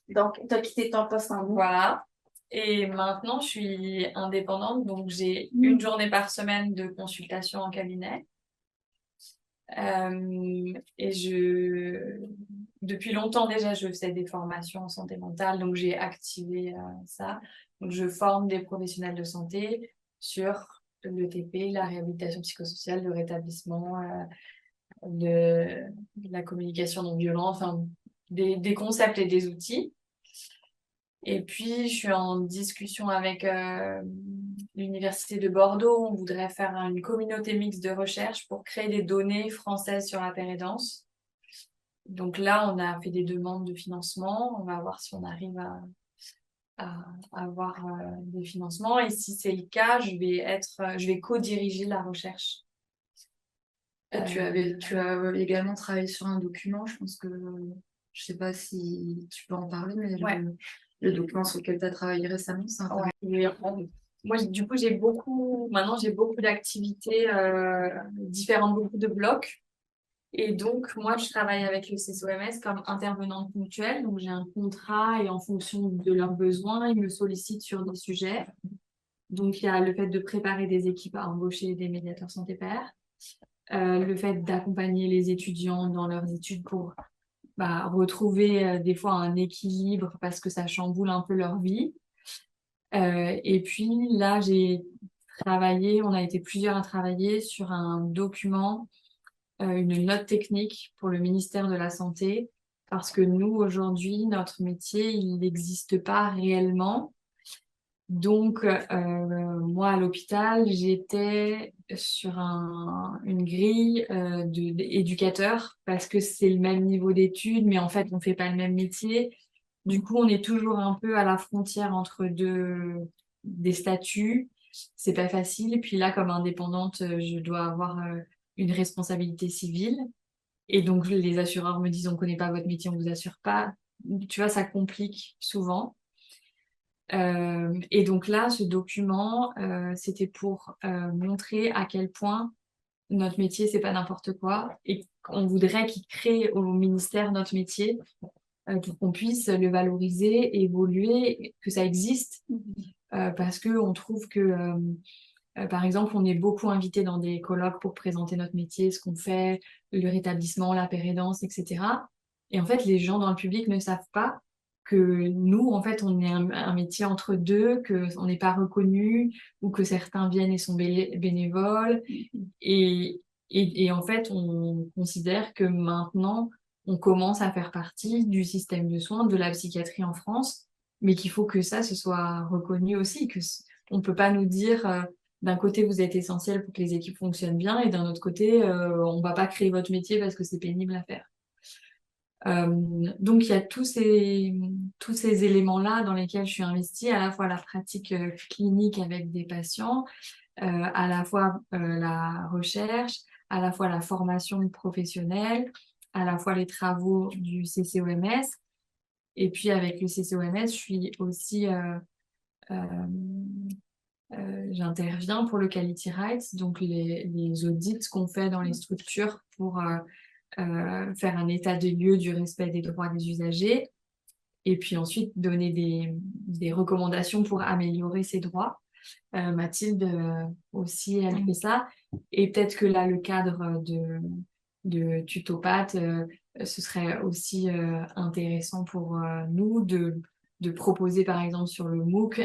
Donc, tu as quitté ton poste en ligne. Voilà. Et maintenant, je suis indépendante, donc j'ai une Mm. journée par semaine de consultation en cabinet. Et depuis longtemps déjà, je faisais des formations en santé mentale, donc j'ai activé ça. Donc, je forme des professionnels de santé sur le TP, la réhabilitation psychosociale, le rétablissement, de la communication non violente, enfin, des concepts et des outils. Et puis, je suis en discussion avec l'Université de Bordeaux. On voudrait faire une communauté mixte de recherche pour créer des données françaises sur la pérédance. Donc là, on a fait des demandes de financement. On va voir si on arrive à avoir des financements. Et si c'est le cas, je vais co-diriger la recherche. Et tu as également travaillé sur un document, je pense que, je sais pas si tu peux en parler, mais Ouais. le document sur lequel tu as travaillé récemment, c'est intéressant. Ouais. Moi, du coup, maintenant, j'ai beaucoup d'activités différentes, beaucoup de blocs. Et donc, moi, je travaille avec le CCOMS comme intervenante ponctuelle. Donc, j'ai un contrat et en fonction de leurs besoins, ils me sollicitent sur des sujets. Donc, il y a le fait de préparer des équipes à embaucher des médiateurs santé pairs, le fait d'accompagner les étudiants dans leurs études pour retrouver des fois un équilibre parce que ça chamboule un peu leur vie. Et puis là, on a été plusieurs à travailler sur un document, une note technique pour le ministère de la Santé, parce que nous, aujourd'hui, notre métier, il n'existe pas réellement. Donc, moi, à l'hôpital, j'étais sur une grille d'éducateurs parce que c'est le même niveau d'études, mais en fait, on fait pas le même métier. Du coup, on est toujours un peu à la frontière entre des statuts. C'est pas facile. Et puis là, comme indépendante, je dois avoir une responsabilité civile. Et donc, les assureurs me disent, on connaît pas votre métier, on vous assure pas. Tu vois, ça complique souvent. Et donc là, ce document, c'était pour montrer à quel point notre métier, c'est pas n'importe quoi et qu'on voudrait qu'il crée au ministère notre métier pour qu'on puisse le valoriser, évoluer, que ça existe, parce que on trouve que, par exemple, on est beaucoup invité dans des colloques pour présenter notre métier, ce qu'on fait, le rétablissement, la pérédance, etc. Et en fait, les gens dans le public ne savent pas que nous, en fait, on est un métier entre deux, que on n'est pas reconnu, ou que certains viennent et sont bénévoles. Et, et en fait, on considère que maintenant, on commence à faire partie du système de soins, de la psychiatrie en France, mais qu'il faut que ça, ce soit reconnu aussi, on peut pas nous dire, d'un côté, vous êtes essentiel pour que les équipes fonctionnent bien, et d'un autre côté, on va pas créer votre métier parce que c'est pénible à faire. Donc, il y a tous ces éléments-là dans lesquels je suis investie, à la fois la pratique clinique avec des patients, à la fois la recherche, à la fois la formation professionnelle, à la fois les travaux du CCOMS. Et puis avec le CCOMS, je suis aussi, euh, j'interviens pour le Quality Rights, donc les audits qu'on fait dans les structures pour faire un état des lieux du respect des droits des usagers. Et puis ensuite donner des recommandations pour améliorer ces droits. Mathilde aussi, elle fait ça. Et peut-être que là, le cadre de Tutopathe, ce serait aussi intéressant pour nous de proposer, par exemple, sur le MOOC,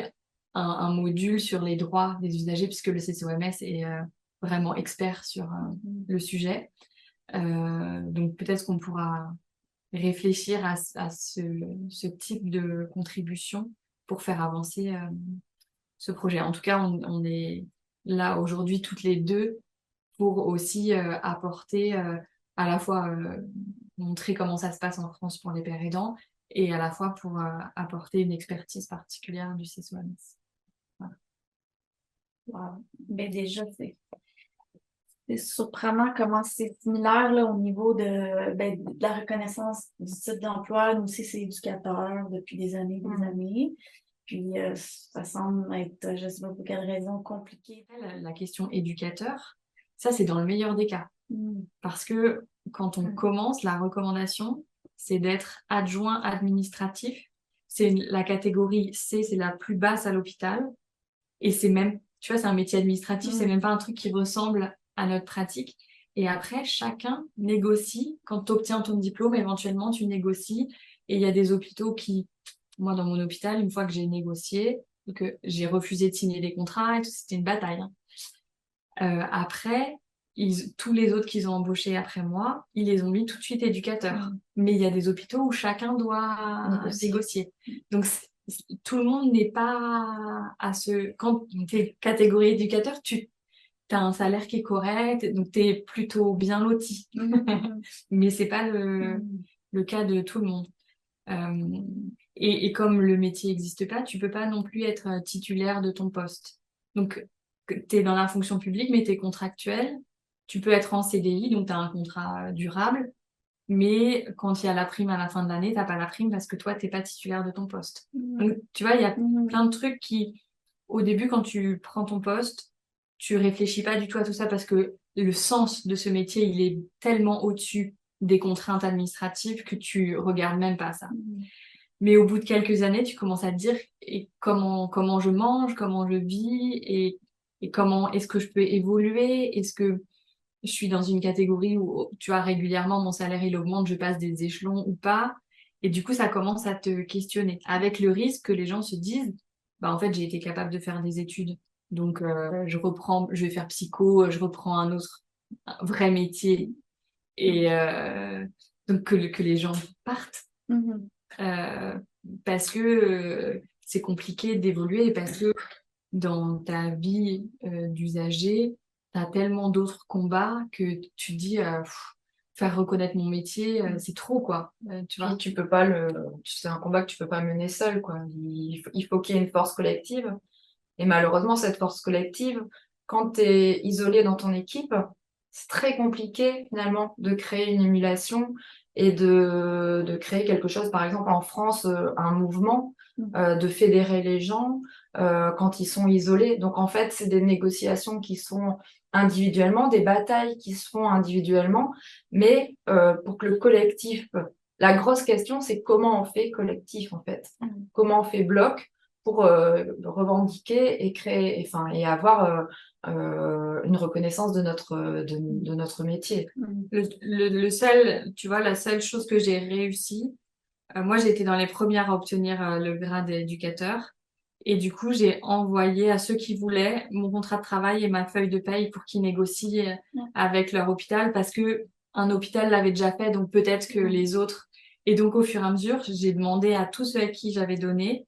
un module sur les droits des usagers, puisque le CCOMS est vraiment expert sur le sujet. Donc peut-être qu'on pourra réfléchir à ce type de contribution pour faire avancer ce projet. En tout cas, on est là aujourd'hui toutes les deux pour aussi apporter à la fois montrer comment ça se passe en France pour les pères aidants et à la fois pour apporter une expertise particulière du CSOMS. Voilà. Wow. Ben déjà, c'est surprenant comment c'est similaire là, au niveau de la reconnaissance du type d'emploi. Nous aussi, c'est éducateur depuis des années, des années. Puis ça semble être, je ne sais pas pour quelle raison, compliqué. La question éducateur, ça c'est dans le meilleur des cas. Parce que quand on commence la recommandation, c'est d'être adjoint administratif. C'est la catégorie C, c'est la plus basse à l'hôpital. Et c'est même, tu vois, c'est un métier administratif, c'est même pas un truc qui ressemble à notre pratique. Et après, chacun négocie. Quand tu obtiens ton diplôme, éventuellement, tu négocies. Et il y a des hôpitaux qui, moi, dans mon hôpital, une fois que j'ai négocié, que j'ai refusé de signer des contrats et tout, c'était une bataille. Hein. Après, tous les autres qu'ils ont embauchés après moi, ils les ont mis tout de suite éducateurs. Mais il y a des hôpitaux où chacun doit négocier. Donc, tout le monde n'est pas à ce... Quand tu es catégorie éducateur, tu as un salaire qui est correct, donc tu es plutôt bien loti. Mais c'est pas le cas de tout le monde. Et comme le métier n'existe pas, tu peux pas non plus être titulaire de ton poste. Donc, tu es dans la fonction publique, mais tu es contractuel. Tu peux être en CDI, donc tu as un contrat durable. Mais quand il y a la prime à la fin de l'année, t'as pas la prime parce que toi, t'es pas titulaire de ton poste. Donc, tu vois, il y a plein de trucs qui, au début, quand tu prends ton poste, tu réfléchis pas du tout à tout ça parce que le sens de ce métier, il est tellement au-dessus des contraintes administratives que tu regardes même pas ça. Mais au bout de quelques années, tu commences à te dire comment je mange, comment je vis et comment est-ce que je peux évoluer, est-ce que je suis dans une catégorie où, tu vois, régulièrement, mon salaire, il augmente, je passe des échelons ou pas. Et du coup, ça commence à te questionner. Avec le risque que les gens se disent, bah, en fait, j'ai été capable de faire des études. Donc, je vais faire psycho, je reprends un vrai métier. Et donc, que les gens partent. Euh, parce que c'est compliqué d'évoluer et parce que dans ta vie d'usager, tu as tellement d'autres combats que tu te dis faire reconnaître mon métier, c'est trop quoi. Tu vois. Puis tu peux pas c'est un combat que tu peux pas mener seul, quoi. Il faut qu'il y ait une force collective. Et malheureusement, cette force collective, quand tu es isolé dans ton équipe, c'est très compliqué finalement de créer une émulation et de créer quelque chose, par exemple en France, un mouvement, de fédérer les gens quand ils sont isolés. Donc en fait, c'est des négociations qui sont individuellement, des batailles qui se font individuellement, mais pour que le collectif, la grosse question, c'est comment on fait collectif en fait, comment on fait bloc pour revendiquer et créer, et avoir une reconnaissance de notre métier. Le seul, tu vois, la seule chose que j'ai réussi, moi j'ai été dans les premières à obtenir le grade d'éducateur. Et du coup, j'ai envoyé à ceux qui voulaient mon contrat de travail et ma feuille de paye pour qu'ils négocient avec leur hôpital parce que un hôpital l'avait déjà fait, donc peut-être que les autres. Et donc, au fur et à mesure, j'ai demandé à tous ceux à qui j'avais donné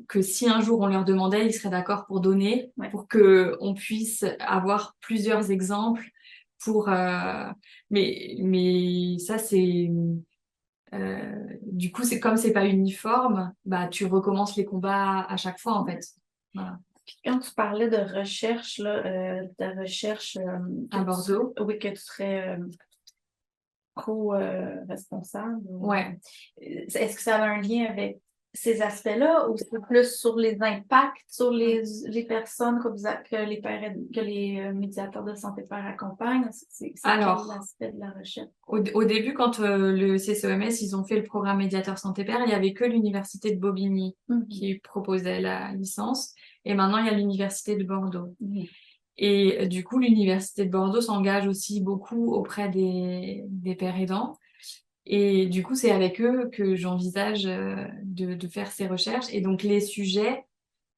que si un jour on leur demandait, ils seraient d'accord pour donner, pour que on puisse avoir plusieurs exemples pour. Mais ça c'est. Du coup, c'est comme c'est pas uniforme, bah tu recommences les combats à chaque fois en fait. Voilà. Quand tu parlais de recherche, là, de recherche À Bordeaux. Oui, que tu serais pro-responsable. Ouais. Est-ce que ça a un lien avec ces aspects-là ou c'est plus sur les impacts sur les personnes que les médiateurs de santé père accompagnent? C'est Alors, quel aspect de la recherche? Au début, quand le CCOMS, ils ont fait le programme médiateur santé père, il y avait que l'université de Bobigny qui proposait la licence. Et maintenant, il y a l'université de Bordeaux. Et du coup, l'université de Bordeaux s'engage aussi beaucoup auprès des pères aidants. Et du coup, c'est avec eux que j'envisage de faire ces recherches. Et donc, les sujets,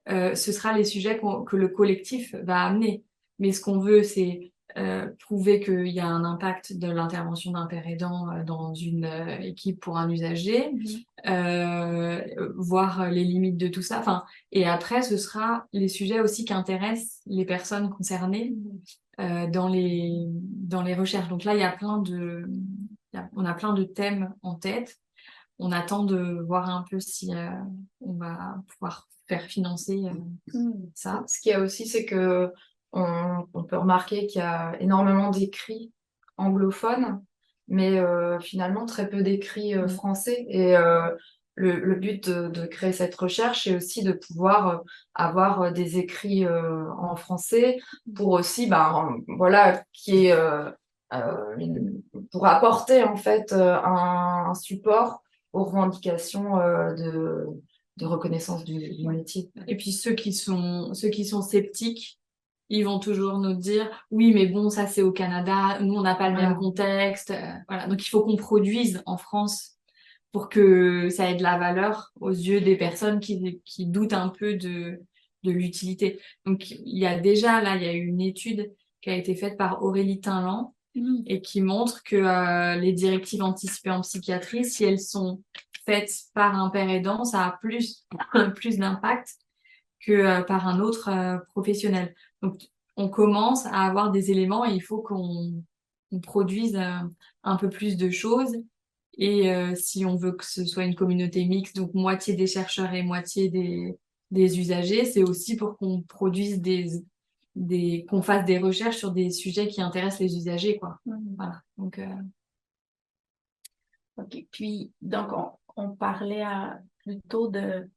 ce sera les sujets que le collectif va amener. Mais ce qu'on veut, c'est prouver qu'il y a un impact de l'intervention d'un père aidant dans une équipe pour un usager, voir les limites de tout ça. Enfin, et après, ce sera les sujets aussi qui intéressent les personnes concernées dans les recherches. Donc là, il y a on a plein de thèmes en tête. On attend de voir un peu si on va pouvoir faire financer ça. Ce qu'il y a aussi, c'est que on peut remarquer qu'il y a énormément d'écrits anglophones, mais finalement très peu d'écrits français. Et le but de créer cette recherche, c'est aussi de pouvoir avoir des écrits en français pour aussi, voilà, qui est pour apporter en fait un support aux revendications de reconnaissance du métier. Et puis ceux qui sont sceptiques, ils vont toujours nous dire oui, mais bon, ça c'est au Canada, nous on n'a pas le même contexte. Voilà. Donc il faut qu'on produise en France pour que ça ait de la valeur aux yeux des personnes qui doutent un peu de l'utilité. Donc il y a déjà là, il y a eu une étude qui a été faite par Aurélie Tinlan et qui montre que les directives anticipées en psychiatrie, si elles sont faites par un père aidant, ça a plus d'impact que par un autre professionnel. Donc, on commence à avoir des éléments et il faut qu'on produise un peu plus de choses. Et si on veut que ce soit une communauté mixte, donc moitié des chercheurs et moitié des usagers, c'est aussi pour qu'on produise qu'on fasse des recherches sur des sujets qui intéressent les usagers, quoi. Voilà. Donc, OK. Puis, donc, on parlait plutôt de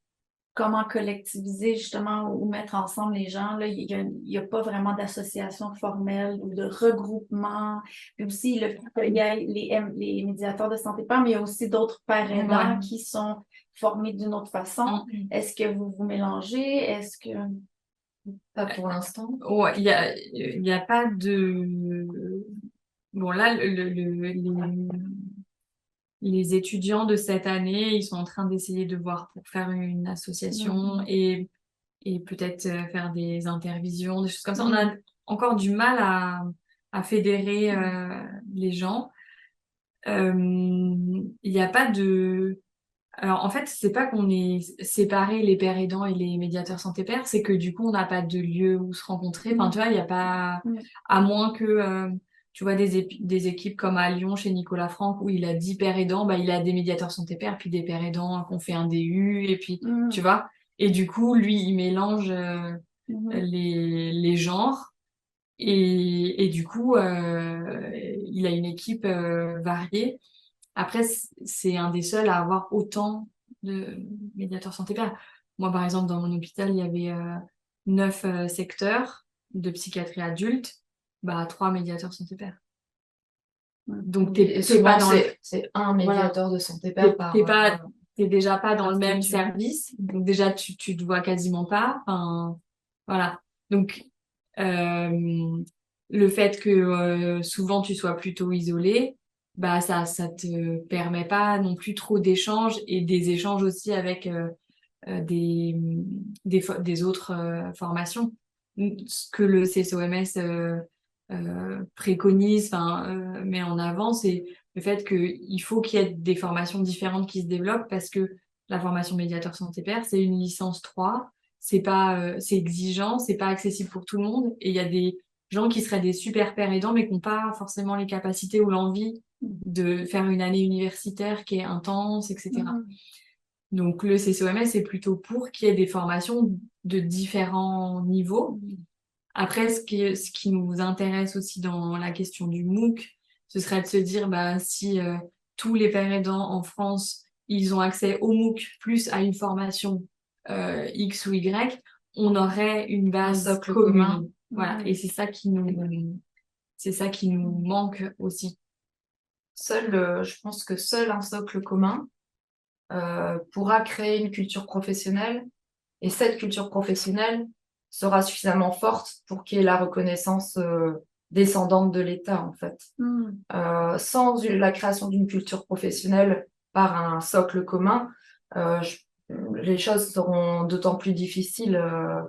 comment collectiviser justement ou mettre ensemble les gens. Là, il y a pas vraiment d'association formelle ou de regroupement. Puis aussi, il y a les médiateurs de santé père, mais il y a aussi d'autres pères aidants qui sont formés d'une autre façon. Est-ce que vous vous mélangez? Est-ce que... Pas pour l'instant. Ouais, il y a pas de... Bon, là, les étudiants de cette année, ils sont en train d'essayer de voir pour faire une association et peut-être faire des intervisions, des choses comme ça. On a encore du mal à fédérer les gens. Il n'y a pas de... Alors, en fait, c'est pas qu'on est séparés, les pères aidants et les médiateurs santé-père, c'est que du coup, on n'a pas de lieu où se rencontrer. Enfin, tu vois, il n'y a pas... À moins que, tu vois, des équipes comme à Lyon, chez Nicolas Franck, où il a 10 pères aidants, bah, il a des médiateurs santé-père, puis des pères aidants qui ont fait un DU, et puis, tu vois. Et du coup, lui, il mélange les genres. Et du coup, il a une équipe variée. Après, c'est un des seuls à avoir autant de médiateurs santé-père. Moi, par exemple, dans mon hôpital, il y avait 9 secteurs de psychiatrie adulte, bah 3 médiateurs santé-père. Donc, t'es souvent, pas dans c'est un médiateur de santé-père par... T'es déjà pas dans le même service. Donc, déjà, tu te vois quasiment pas. Enfin, voilà. Donc, le fait que souvent tu sois plutôt isolé, bah ça te permet pas non plus trop d'échanges et des échanges aussi avec des autres formations. Ce que le CSOMS préconise, enfin met en avant, c'est le fait qu'il faut qu'il y ait des formations différentes qui se développent parce que la formation médiateur santé-père, c'est une licence 3, c'est pas c'est exigeant, c'est pas accessible pour tout le monde et il y a des gens qui seraient des super pères aidants mais qui n'ont pas forcément les capacités ou l'envie de faire une année universitaire qui est intense, etc. Donc le CCOMS est plutôt pour qu'il y ait des formations de différents niveaux. Après, ce qui nous intéresse aussi dans la question du MOOC, ce serait de se dire bah, si tous les pères aidants en France, ils ont accès au MOOC plus à une formation X ou Y, on aurait une base socle commune. commun. Voilà. Et c'est ça qui nous manque aussi. Je pense que seul un socle commun pourra créer une culture professionnelle et cette culture professionnelle sera suffisamment forte pour qu'il y ait la reconnaissance descendante de l'État en fait. Sans la création d'une culture professionnelle par un socle commun, les choses seront d'autant plus difficiles.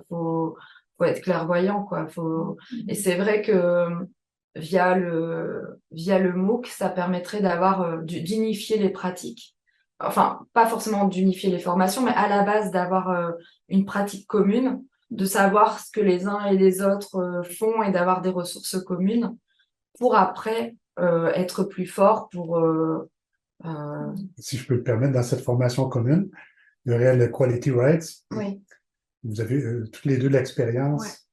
Faut être clairvoyant quoi. Et c'est vrai que via le MOOC, ça permettrait d'unifier les pratiques. Enfin, pas forcément d'unifier les formations, mais à la base d'avoir une pratique commune, de savoir ce que les uns et les autres font et d'avoir des ressources communes pour après être plus fort Si je peux me permettre, dans cette formation commune, il y aurait le Quality Rights. Oui. Vous avez toutes les deux l'expérience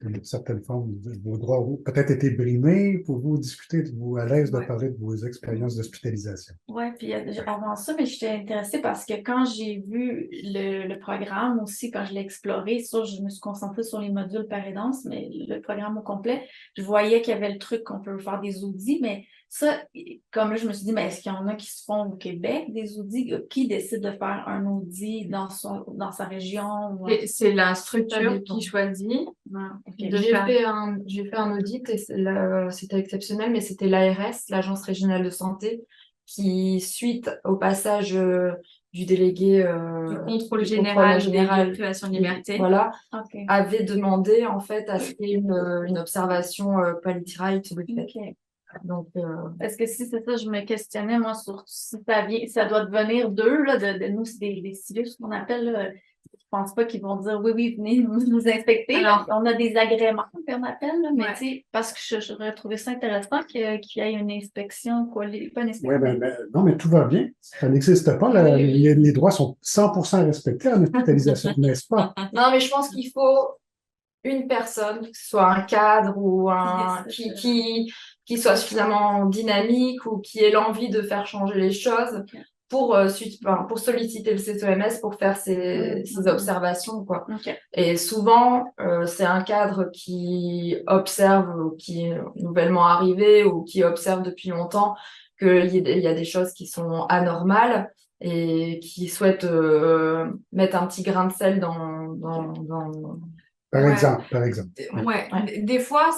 une certaine forme de vos droits ont peut-être été brimés pour vous discuter, de vous à l'aise de Ouais. parler de vos expériences d'hospitalisation. Ouais, puis avant ça, mais j'étais intéressée parce que quand j'ai vu le programme aussi, quand je l'ai exploré, ça, je me suis concentrée sur les modules par aidance, mais le programme au complet, je voyais qu'il y avait le truc qu'on peut faire des audits, mais ça, comme là, je me suis dit, mais est-ce qu'il y en a qui se font au Québec, des audits? Qui décide de faire un audit dans sa région? Et c'est la Ça structure dépend. qui choisit Ah, ok. de J'ai faire. fait un audit et c'était exceptionnel, mais c'était l'ARS, l'Agence régionale de santé, qui, suite au passage du délégué Du contrôle du général des lieux de général, privation de liberté. voilà, Ok. avait demandé en fait à ce qu'il y ait une observation quality right de fait. Ok. Donc, Parce que si c'est ça, je me questionnais, moi, sur si ça vient, ça doit devenir d'eux, là, de nous, c'est des civils, ce qu'on appelle, là. Je pense pas qu'ils vont dire oui, oui, venez nous inspecter. Alors- On a des agréments qu'on appelle, là, mais Ouais. tu sais, parce que j'aurais trouvé ça intéressant qu'il y ait une inspection, pas une Oui, inspection. non, mais tout va bien. Ça n'existe pas. Les droits sont 100% respectés en hospitalisation, n'est-ce pas? non, mais je pense qu'il faut une personne, que ce soit un cadre ou Qui qui soit suffisamment dynamique ou qui ait l'envie de faire changer les choses Ok. pour solliciter le CCOMS pour faire ces observations, quoi. Ok. Et souvent, c'est un cadre qui observe ou qui est nouvellement arrivé ou qui observe depuis longtemps qu'il y a des choses qui sont anormales et qui souhaite mettre un petit grain de sel dans Par Ouais. exemple, par exemple. Ouais. Ouais. Des fois,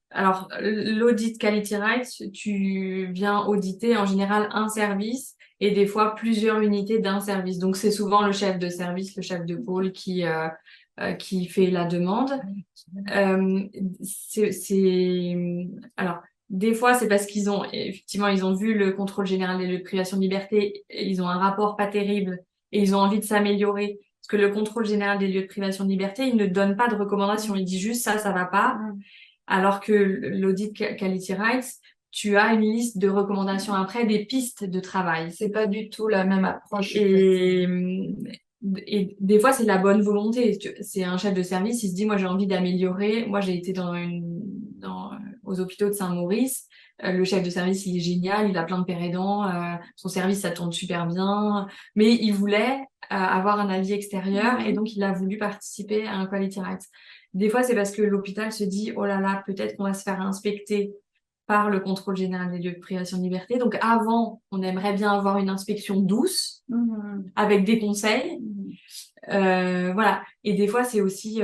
alors, l'audit Quality Rights, tu viens auditer en général un service et des fois plusieurs unités d'un service. Donc, c'est souvent le chef de service, le chef de pôle qui fait la demande. Alors, des fois, c'est parce effectivement, ils ont vu le contrôle général des lieux de privation de liberté, et ils ont un rapport pas terrible et ils ont envie de s'améliorer. Parce que le contrôle général des lieux de privation de liberté, il ne donne pas de recommandations. Il dit juste ça va pas. Alors que l'audit Quality Rights, tu as une liste de recommandations après, des pistes de travail. C'est pas du tout la même approche. Et des fois, c'est de la bonne volonté. C'est un chef de service, il se dit, moi, j'ai envie d'améliorer. Moi, j'ai été aux hôpitaux de Saint-Maurice. Le chef de service, il est génial, il a plein de pères aidants. Son service, ça tourne super bien. Mais il voulait avoir un avis extérieur et donc il a voulu participer à un Quality Rights. Des fois, c'est parce que l'hôpital se dit, oh là là, peut-être qu'on va se faire inspecter par le contrôle général des lieux de privation de liberté. Donc avant, on aimerait bien avoir une inspection douce avec des conseils. Voilà. Et des fois, c'est aussi,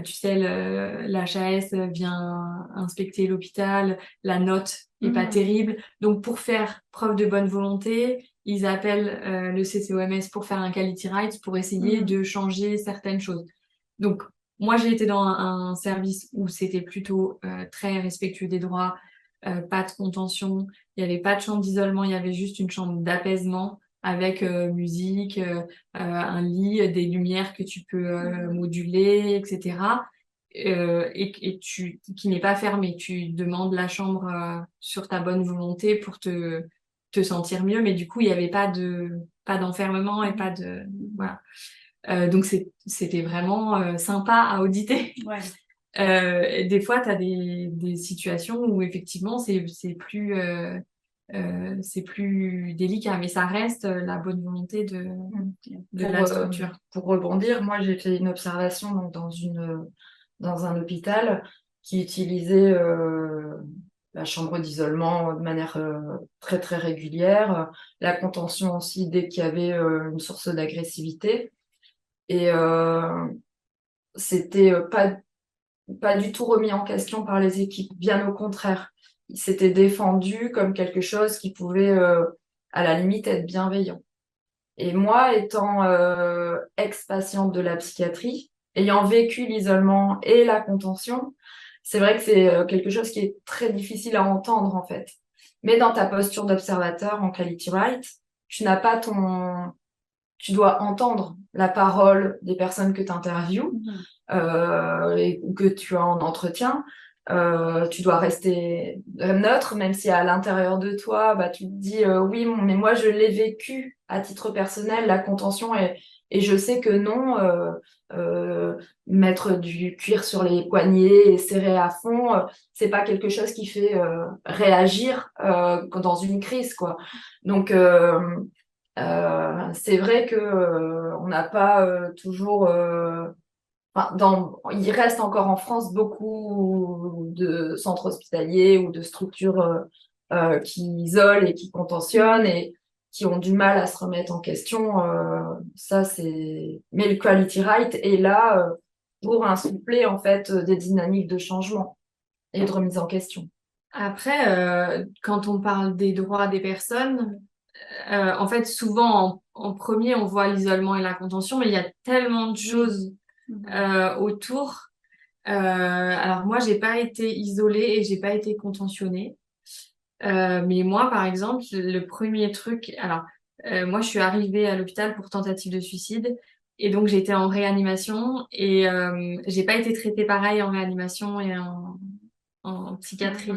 tu sais, l'HAS vient inspecter l'hôpital, la note est pas terrible. Donc pour faire preuve de bonne volonté, ils appellent le CCOMS pour faire un Quality Rights pour essayer de changer certaines choses. Donc moi, j'ai été dans un service où c'était plutôt très respectueux des droits, pas de contention, il n'y avait pas de chambre d'isolement, il y avait juste une chambre d'apaisement avec musique, un lit, des lumières que tu peux moduler, etc. Qui n'est pas fermé. Tu demandes la chambre sur ta bonne volonté pour te sentir mieux, mais du coup, il n'y avait pas d'enfermement et pas de... Voilà. Donc c'était vraiment sympa à auditer. Ouais. Et des fois, tu as des situations où effectivement c'est plus délicat, mais ça reste la bonne volonté de la structure. Pour rebondir, moi j'ai fait une observation donc, dans un hôpital qui utilisait la chambre d'isolement de manière très très régulière, la contention aussi dès qu'il y avait une source d'agressivité. Et c'était pas du tout remis en question par les équipes, bien au contraire. Il s'était défendu comme quelque chose qui pouvait, à la limite, être bienveillant. Et moi, étant ex-patiente de la psychiatrie, ayant vécu l'isolement et la contention, c'est vrai que c'est quelque chose qui est très difficile à entendre, en fait. Mais dans ta posture d'observateur en Quality Right, tu dois entendre la parole des personnes que tu interviews ou que tu as en entretien. Tu dois rester neutre, même si à l'intérieur de toi, bah, tu te dis oui, mais moi je l'ai vécu à titre personnel, la contention, et Et je sais que non, mettre du cuir sur les poignets et serrer à fond, c'est pas quelque chose qui fait réagir dans une crise, quoi. Donc, c'est vrai que on n'a pas toujours. Il reste encore en France beaucoup de centres hospitaliers ou de structures qui isolent et qui contentionnent et qui ont du mal à se remettre en question. Ça, c'est. Mais le Quality Right est là pour insuffler en fait des dynamiques de changement et de remise en question. Après, quand on parle des droits des personnes, en fait, souvent en premier, on voit l'isolement et la contention, mais il y a tellement de choses autour. Alors moi, j'ai pas été isolée et j'ai pas été contentionnée. Mais moi, par exemple, le premier truc, alors moi, je suis arrivée à l'hôpital pour tentative de suicide et donc j'étais en réanimation et j'ai pas été traitée pareil en réanimation et en psychiatrie.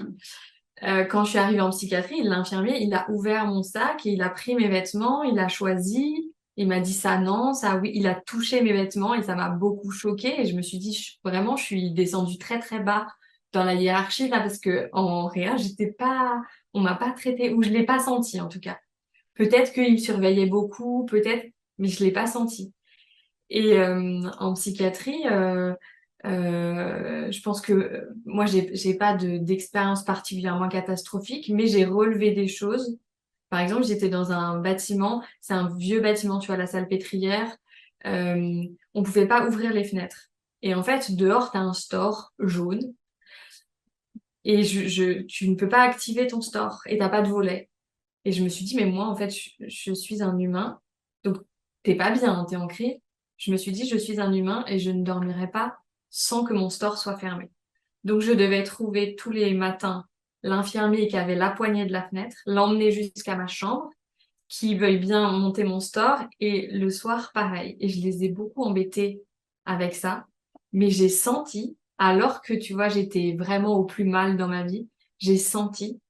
Quand je suis arrivée en psychiatrie, l'infirmier, il a ouvert mon sac et il a pris mes vêtements, il a choisi, il m'a dit ça non, ça oui, il a touché mes vêtements et ça m'a beaucoup choquée et je me suis dit vraiment, je suis descendue très très bas dans la hiérarchie là parce que en réa, j'étais pas, on m'a pas traité ou je l'ai pas senti en tout cas. Peut-être qu'il me surveillait beaucoup, peut-être, mais je l'ai pas senti. Et en psychiatrie, je pense que moi, j'ai pas d'expérience particulièrement catastrophique, mais j'ai relevé des choses. Par exemple, j'étais dans un bâtiment, c'est un vieux bâtiment, tu vois, la salpêtrière. On pouvait pas ouvrir les fenêtres. Et en fait, dehors, tu as un store jaune et tu ne peux pas activer ton store et t'as pas de volet. Et je me suis dit, mais moi, en fait, je suis un humain, donc t'es pas bien, hein, t'es ancré. Je me suis dit, je suis un humain et je ne dormirai pas sans que mon store soit fermé. Donc, je devais trouver tous les matins l'infirmier qui avait la poignée de la fenêtre, l'emmener jusqu'à ma chambre, qui veuille bien monter mon store, et le soir, pareil. Et je les ai beaucoup embêtés avec ça. Mais j'ai senti, alors que, tu vois, j'étais vraiment au plus mal dans ma vie, j'ai senti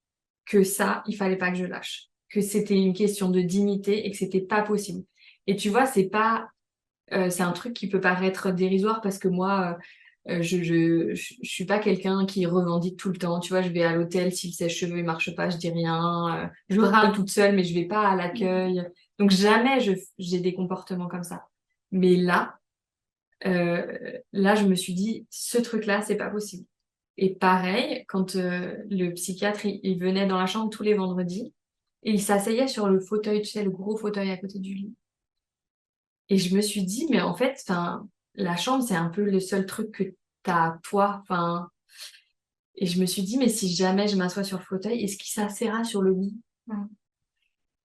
que ça, il fallait pas que je lâche, que c'était une question de dignité et que c'était pas possible. Et tu vois, c'est un truc qui peut paraître dérisoire parce que moi, je suis pas quelqu'un qui revendique tout le temps. Tu vois, je vais à l'hôtel, si le sèche-cheveux il marche pas, je dis rien. Je râle toute seule, mais je vais pas à l'accueil. Donc jamais j'ai des comportements comme ça. Mais là, je me suis dit, ce truc-là, c'est pas possible. Et pareil, quand le psychiatre, il venait dans la chambre tous les vendredis, et il s'asseyait sur le fauteuil, tu sais, le gros fauteuil à côté du lit. Et je me suis dit, mais en fait, enfin, la chambre, c'est un peu le seul truc que t'as, toi, enfin. Et je me suis dit, mais si jamais je m'assois sur le fauteuil, est-ce qu'il s'assera sur le lit?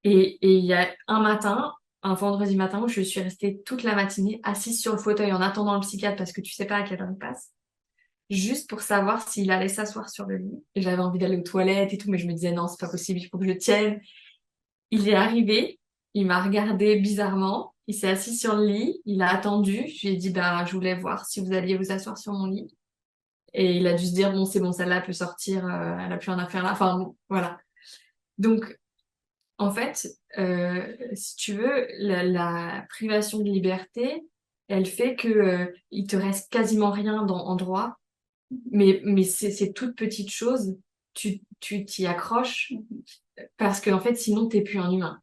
Et il y a un vendredi matin, où je suis restée toute la matinée assise sur le fauteuil en attendant le psychiatre parce que tu sais pas à quelle heure il passe, juste pour savoir s'il allait s'asseoir sur le lit. Et j'avais envie d'aller aux toilettes et tout, mais je me disais non, c'est pas possible, il faut que je tienne. Il est arrivé, il m'a regardé bizarrement, il s'est assis sur le lit, il a attendu, je lui ai dit, bah, je voulais voir si vous alliez vous asseoir sur mon lit. Et il a dû se dire, bon, c'est bon, celle-là peut sortir, elle a plus rien à faire là. Enfin, bon, voilà. Donc, en fait, si tu veux, la privation de liberté, elle fait que il te reste quasiment rien en droit, mais c'est toute petite chose, tu t'y accroches parce que en fait, sinon, t'es plus un humain.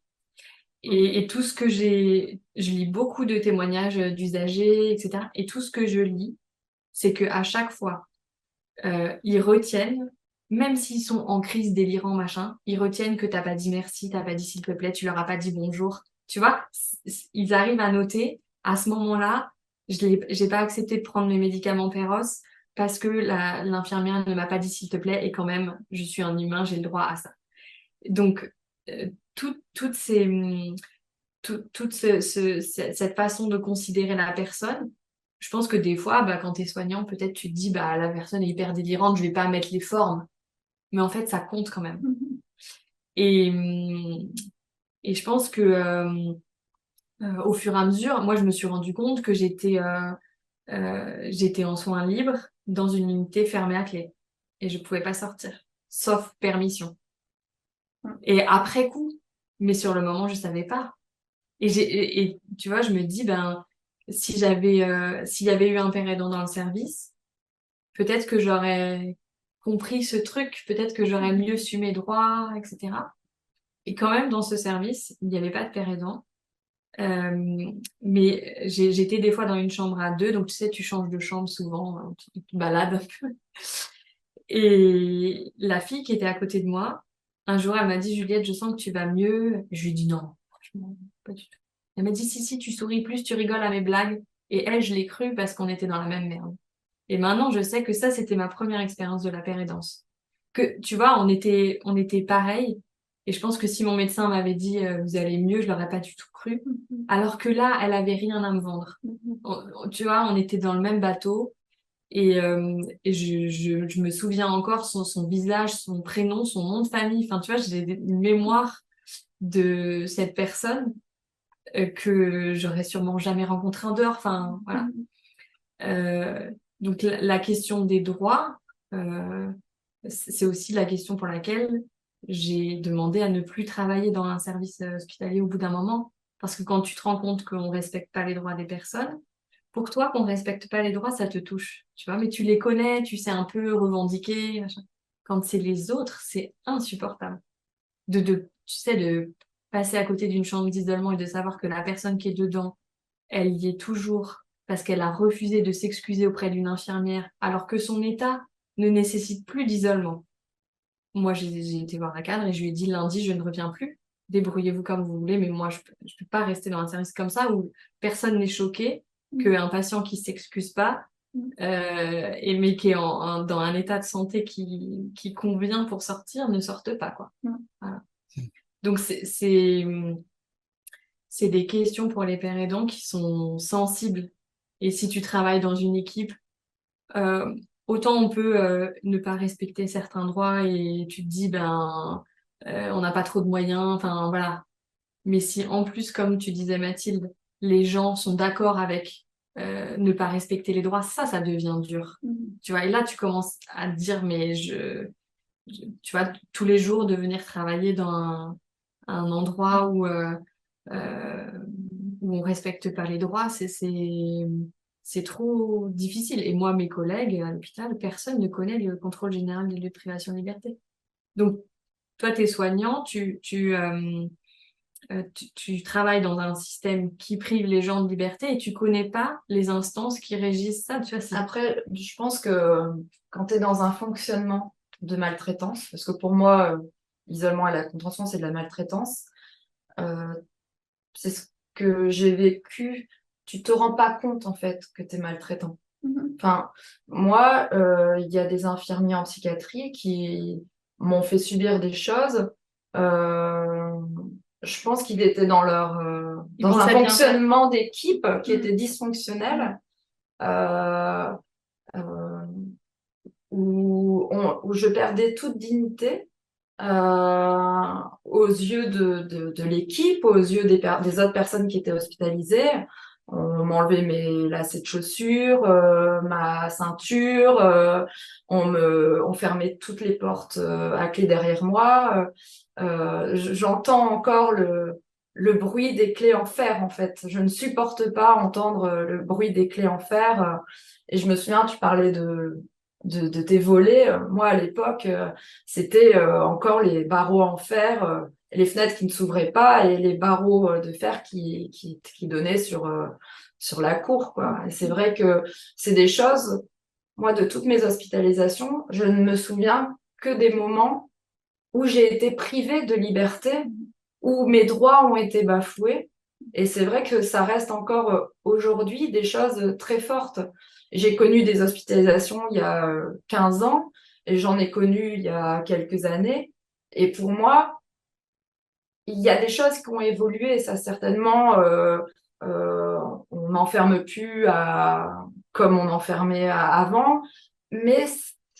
Et tout ce que je lis beaucoup de témoignages d'usagers, etc. Et tout ce que je lis, c'est que à chaque fois, ils retiennent, même s'ils sont en crise délirant, machin, ils retiennent que t'as pas dit merci, t'as pas dit s'il te plaît, tu leur as pas dit bonjour. Tu vois, ils arrivent à noter, à ce moment-là, j'ai pas accepté de prendre mes médicaments Péros parce que l'infirmière ne m'a pas dit s'il te plaît et quand même, je suis un humain, j'ai le droit à ça. Donc, toutes ces, cette façon de considérer la personne, je pense que des fois, bah, quand tu es soignant, peut-être tu te dis, bah, la personne est hyper délirante, je vais pas mettre les formes. Mais en fait, ça compte quand même. Et, et je pense que au fur et à mesure, moi, je me suis rendu compte que j'étais en soins libres dans une unité fermée à clé. Et je pouvais pas sortir, sauf permission. Et après coup, mais sur le moment, je savais pas. Et tu vois, je me dis, ben, s'il y avait eu un père aidant dans le service, peut-être que j'aurais compris ce truc, peut-être que j'aurais mieux su mes droits, etc. Et quand même, dans ce service, il n'y avait pas de père aidant. Mais j'étais des fois dans une chambre à deux, donc tu sais, tu changes de chambre souvent, tu te balades un peu. Et la fille qui était à côté de moi, un jour, elle m'a dit, Juliette, je sens que tu vas mieux. Je lui ai dit non, franchement, pas du tout. Elle m'a dit, si, tu souris plus, tu rigoles à mes blagues. Et elle, je l'ai cru parce qu'on était dans la même merde. Et maintenant, je sais que ça, c'était ma première expérience de la pérédance. Que, tu vois, on était pareil. Et je pense que si mon médecin m'avait dit, vous allez mieux, je l'aurais pas du tout cru. Alors que là, elle avait rien à me vendre. Tu vois, on était dans le même bateau. Et je me souviens encore son visage, son prénom, son nom de famille. Enfin, tu vois, j'ai une mémoire de cette personne que j'aurais sûrement jamais rencontrée en dehors. Enfin, voilà. Donc la question des droits, euh, c'est aussi la question pour laquelle j'ai demandé à ne plus travailler dans un service hospitalier au bout d'un moment. Parce que quand tu te rends compte qu'on respecte pas les droits des personnes, pour toi, qu'on respecte pas les droits, ça te touche, tu vois, mais tu les connais, tu sais un peu revendiquer, machin. Quand c'est les autres, c'est insupportable. Tu sais, de passer à côté d'une chambre d'isolement et de savoir que la personne qui est dedans, elle y est toujours parce qu'elle a refusé de s'excuser auprès d'une infirmière, alors que son état ne nécessite plus d'isolement. Moi, j'ai été voir la cadre et je lui ai dit lundi, je ne reviens plus. Débrouillez-vous comme vous voulez, mais moi, je peux pas rester dans un service comme ça où personne n'est choqué qu'un patient qui s'excuse pas, et mais qui est dans un état de santé qui convient pour sortir, ne sorte pas, quoi. Voilà. Donc, c'est des questions pour les pères aidants qui sont sensibles. Et si tu travailles dans une équipe, euh, autant on peut ne pas respecter certains droits et tu te dis, ben, on n'a pas trop de moyens, enfin voilà. Mais si en plus, comme tu disais Mathilde, les gens sont d'accord avec ne pas respecter les droits, ça devient dur. Tu vois, et là, tu commences à te dire, mais tu vois, tous les jours de venir travailler dans un endroit euh, où on respecte pas les droits, c'est trop difficile. Et moi, mes collègues à l'hôpital, personne ne connaît le contrôle général des lieux de privation de liberté. Donc, toi, tu es soignant, tu travailles dans un système qui prive les gens de liberté et tu connais pas les instances qui régissent ça. Tu vois, Après, je pense que quand tu es dans un fonctionnement de maltraitance, parce que pour moi, l'isolement et la contention, c'est de la maltraitance, euh, c'est ce que j'ai vécu. Tu te rends pas compte, en fait, que tu es maltraitant. Enfin, moi, il y a des infirmiers en psychiatrie qui m'ont fait subir des choses. Euh, je pense qu'ils étaient dans un fonctionnement d'équipe qui était dysfonctionnel, euh, euh, où je perdais toute dignité aux yeux de l'équipe, aux yeux des autres personnes qui étaient hospitalisées. On m'enlevait mes lacets de chaussures, ma ceinture, on fermait toutes les portes à clé derrière moi. J'entends encore le bruit des clés en fer, en fait. Je ne supporte pas entendre le bruit des clés en fer. Et je me souviens, tu parlais de tes volets. Moi, à l'époque, c'était encore les barreaux en fer, les fenêtres qui ne s'ouvraient pas et les barreaux de fer qui donnaient sur la cour, quoi. Et c'est vrai que c'est des choses, moi, de toutes mes hospitalisations, je ne me souviens que des moments où j'ai été privée de liberté, où mes droits ont été bafoués. Et c'est vrai que ça reste encore aujourd'hui des choses très fortes. J'ai connu des hospitalisations il y a 15 ans et j'en ai connu il y a quelques années. Et pour moi, il y a des choses qui ont évolué. Ça, certainement, on n'enferme plus comme on enfermait avant. Mais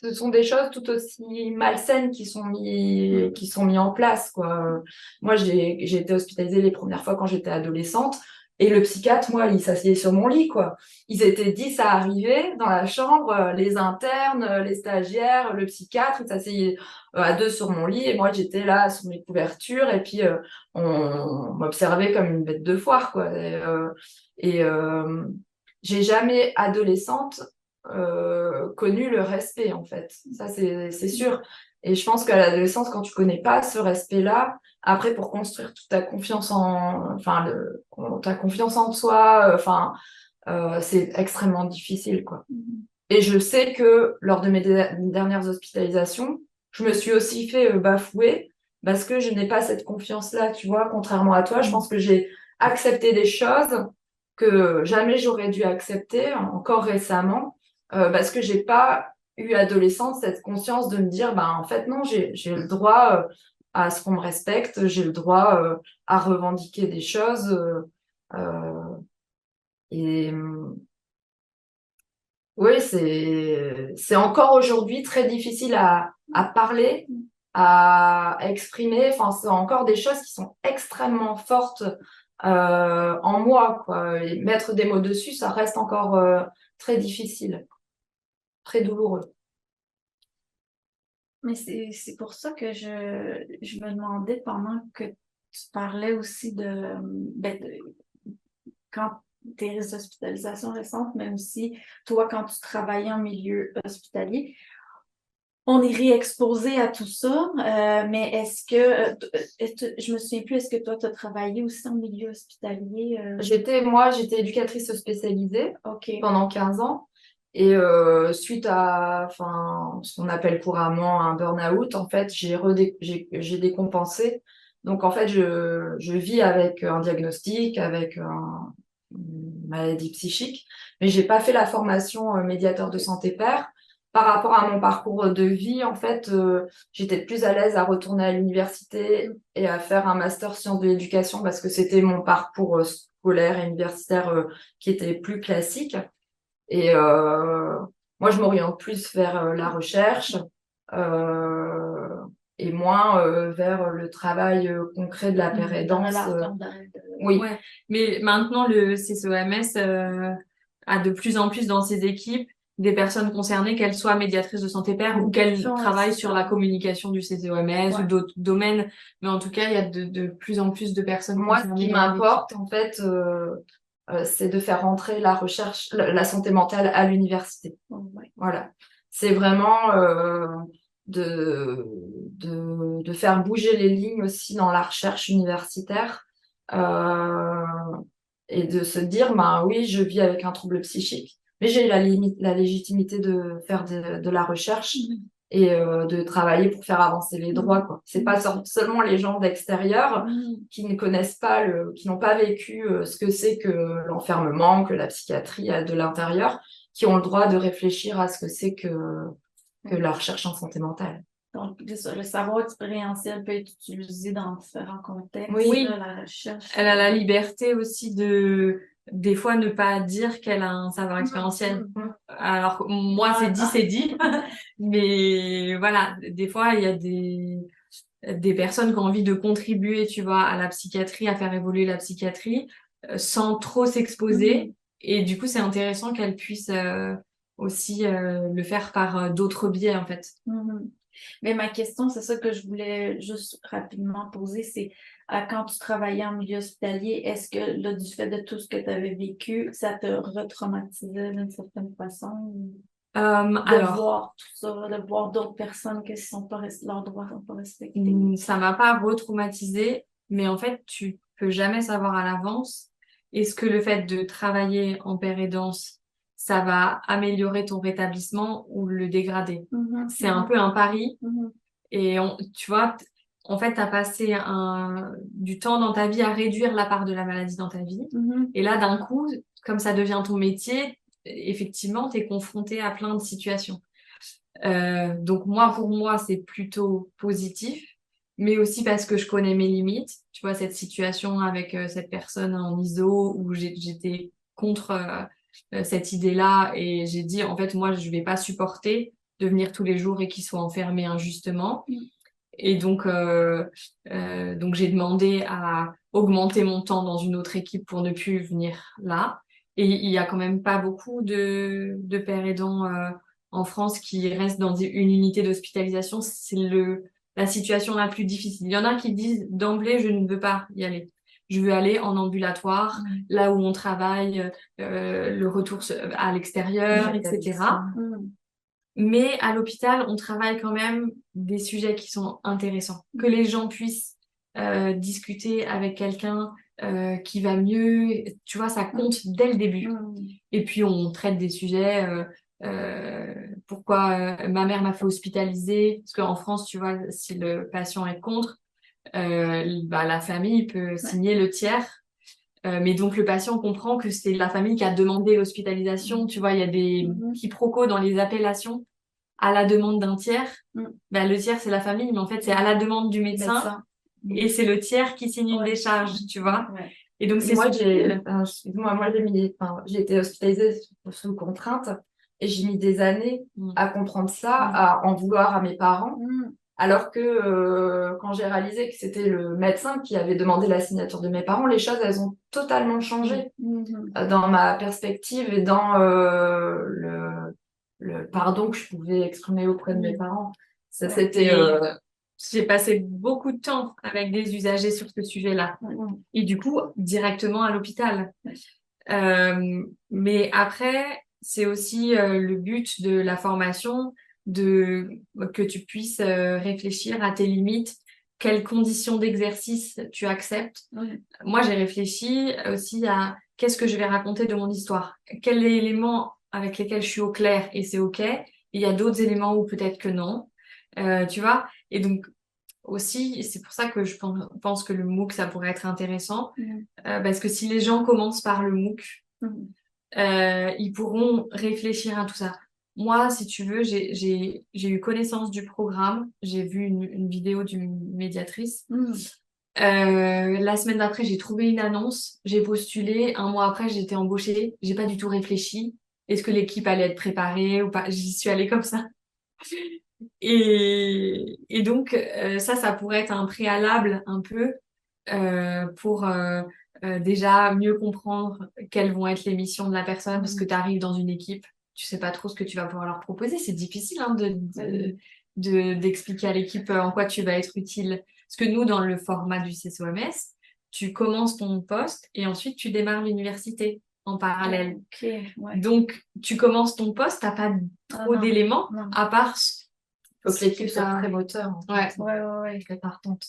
ce sont des choses tout aussi malsaines qui sont mis en place, quoi. Moi, j'ai été hospitalisée les premières fois quand j'étais adolescente. Et le psychiatre, moi, il s'asseyait sur mon lit, quoi. Ils étaient 10 à arriver dans la chambre, les internes, les stagiaires, le psychiatre, ils s'asseyaient à deux sur mon lit et moi, j'étais là sur mes couvertures et puis on m'observait comme une bête de foire, quoi. Et j'ai jamais, adolescente, connu le respect, en fait. Ça, c'est sûr. Et je pense qu'à l'adolescence, quand tu connais pas ce respect-là, après, pour construire toute ta confiance ta confiance en soi, c'est extrêmement difficile, quoi. Et je sais que lors de mes dernières hospitalisations, je me suis aussi fait bafouer parce que je n'ai pas cette confiance-là, tu vois, contrairement à toi. Je pense que j'ai accepté des choses que jamais j'aurais dû accepter, encore récemment, parce que j'ai pas eu adolescente cette conscience de me dire, en fait, non, j'ai le droit à ce qu'on me respecte, j'ai le droit à revendiquer des choses. Euh, et oui, c'est encore aujourd'hui très difficile à parler, à exprimer. Enfin, c'est encore des choses qui sont extrêmement fortes en moi, quoi. Et mettre des mots dessus, ça reste encore très difficile, très douloureux. Mais c'est pour ça que je me demandais pendant que tu parlais aussi quand tes hospitalisations récentes, mais aussi toi quand tu travaillais en milieu hospitalier, on est réexposé à tout ça, mais est-ce que, je me souviens plus, est-ce que toi tu as travaillé aussi en milieu hospitalier? J'étais éducatrice spécialisée OK. pendant 15 ans. Et suite à ce qu'on appelle couramment un burn-out, en fait, j'ai décompensé. Donc, en fait, je vis avec un diagnostic, avec une maladie psychique, mais j'ai pas fait la formation médiateur de santé pair. Par rapport à mon parcours de vie, en fait, j'étais plus à l'aise à retourner à l'université et à faire un master sciences de l'éducation parce que c'était mon parcours scolaire et universitaire qui était plus classique. Et moi, je m'oriente plus vers la recherche euh, et moins vers le travail concret de la pérédance. Oui. Ouais. Mais maintenant, le CCOMS a de plus en plus dans ses équipes des personnes concernées, qu'elles soient médiatrices de santé pair ou qu'elles travaillent sur la communication du CCOMS ou d'autres domaines. Mais en tout cas, il y a de plus en plus de personnes Moi, ce concernées qui dans l'équipe. m'importe, en fait, c'est de faire rentrer la recherche, la santé mentale à l'université. Ouais. Voilà. C'est vraiment de faire bouger les lignes aussi dans la recherche universitaire euh, et de se dire, oui, je vis avec un trouble psychique, mais j'ai la légitimité de faire de la recherche et de travailler pour faire avancer les droits, quoi. C'est pas seulement les gens d'extérieur qui ne connaissent pas qui n'ont pas vécu ce que c'est que l'enfermement, que la psychiatrie de l'intérieur, qui ont le droit de réfléchir à ce que c'est que la recherche en santé mentale. Donc, le savoir expérientiel peut être utilisé dans différents contextes. Oui, là, la recherche. Elle a la liberté aussi des fois, ne pas dire qu'elle a un savoir expérientiel. Alors, moi, c'est dit. Mais voilà, des fois, il y a des personnes qui ont envie de contribuer, tu vois, à la psychiatrie, à faire évoluer la psychiatrie, sans trop s'exposer. Et du coup, c'est intéressant qu'elles puissent aussi le faire par d'autres biais, en fait. Mais ma question, c'est ça que je voulais juste rapidement poser, c'est quand tu travaillais en milieu hospitalier, est-ce que là, du fait de tout ce que tu avais vécu, ça te retraumatisait d'une certaine façon? Alors, voir tout ça, de voir d'autres personnes qui sont pas leurs droits sont pas respectés. Ça m'a pas retraumatisé, mais en fait, tu peux jamais savoir à l'avance. Est-ce que le fait de travailler en pérédance, ça va améliorer ton rétablissement ou le dégrader? C'est un peu un pari. Et tu vois, en fait, tu as passé du temps dans ta vie à réduire la part de la maladie dans ta vie. Et là, d'un coup, comme ça devient ton métier, effectivement, tu es confronté à plein de situations. Donc pour moi, c'est plutôt positif, mais aussi parce que je connais mes limites. Tu vois, cette situation avec cette personne en ISO où j'étais contre cette idée-là et j'ai dit, en fait, moi, je vais pas supporter de venir tous les jours et qu'il soit enfermé injustement. Et donc j'ai demandé à augmenter mon temps dans une autre équipe pour ne plus venir là. Et il y a quand même pas beaucoup de pères aidants en France qui restent dans une unité d'hospitalisation. C'est la situation la plus difficile. Il y en a qui disent d'emblée, je ne veux pas y aller. Je veux aller en ambulatoire, là où on travaille, le retour à l'extérieur, etc. Mais à l'hôpital, on travaille quand même des sujets qui sont intéressants. Que les gens puissent discuter avec quelqu'un qui va mieux, tu vois, ça compte dès le début. Et puis, on traite des sujets, pourquoi ma mère m'a fait hospitaliser, parce qu'en France, tu vois, si le patient est contre, la famille peut signer le tiers. Mais donc le patient comprend que c'est la famille qui a demandé l'hospitalisation. Tu vois, il y a des quiproquos dans les appellations à la demande d'un tiers. Le tiers, c'est la famille, mais en fait, c'est à la demande du médecin. Et c'est le tiers qui signe une décharge, tu vois. Et donc, c'est j'ai été hospitalisée sous contrainte et j'ai mis des années à comprendre ça, à en vouloir à mes parents. Alors que quand j'ai réalisé que c'était le médecin qui avait demandé la signature de mes parents, les choses, elles ont totalement changé dans ma perspective et dans le pardon que je pouvais exprimer auprès de mes parents. Ça, c'était... J'ai passé beaucoup de temps avec des usagers sur ce sujet-là. Et du coup, directement à l'hôpital. Mais après, c'est aussi le but de la formation que tu puisses réfléchir à tes limites, quelles conditions d'exercice tu acceptes. Moi, j'ai réfléchi aussi à qu'est-ce que je vais raconter de mon histoire, quels éléments avec lesquels je suis au clair et c'est OK. Il y a d'autres éléments où peut-être que non, tu vois. Et donc aussi, c'est pour ça que je pense que le MOOC, ça pourrait être intéressant, parce que si les gens commencent par le MOOC, ils pourront réfléchir à tout ça. Moi, si tu veux, j'ai eu connaissance du programme, j'ai vu une vidéo d'une médiatrice. La semaine d'après, j'ai trouvé une annonce, j'ai postulé, un mois après, j'ai été embauchée, j'ai pas du tout réfléchi. Est-ce que l'équipe allait être préparée ou pas? J'y suis allée comme ça. Et donc, ça pourrait être un préalable un peu pour déjà mieux comprendre quelles vont être les missions de la personne, parce que tu arrives dans une équipe, tu sais pas trop ce que tu vas pouvoir leur proposer. C'est difficile hein, d'expliquer à l'équipe en quoi tu vas être utile. Parce que nous, dans le format du CSOMS, tu commences ton poste et ensuite tu démarres l'université en parallèle. Donc, tu commences ton poste, t'as pas trop d'éléments, à part... Faut que l'équipe soit très moteur. Très partante.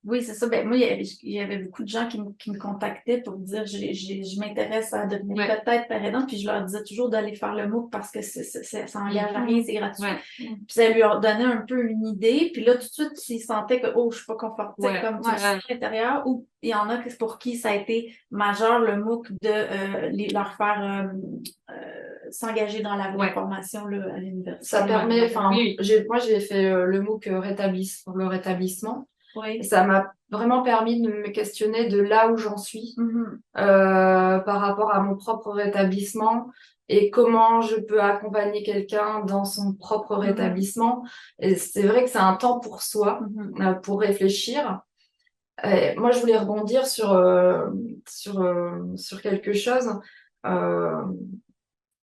Oui, c'est ça. Ben, moi, il y avait beaucoup de gens qui me contactaient pour dire je m'intéresse à devenir peut-être père aidant, puis je leur disais toujours d'aller faire le MOOC parce que ça engage à rien, c'est gratuit. Puis ça lui a donné un peu une idée, puis là, tout de suite, ils sentaient que je suis pas confortable comme tu le sais à l'intérieur, ou il y en a pour qui ça a été majeur le MOOC de leur faire s'engager dans la voie de formation là, à l'université. Ça permet, moi j'ai fait le MOOC pour le rétablissement. Ça m'a vraiment permis de me questionner de là où j'en suis par rapport à mon propre rétablissement et comment je peux accompagner quelqu'un dans son propre rétablissement. Et c'est vrai que c'est un temps pour soi, pour réfléchir. Et moi, je voulais rebondir sur quelque chose.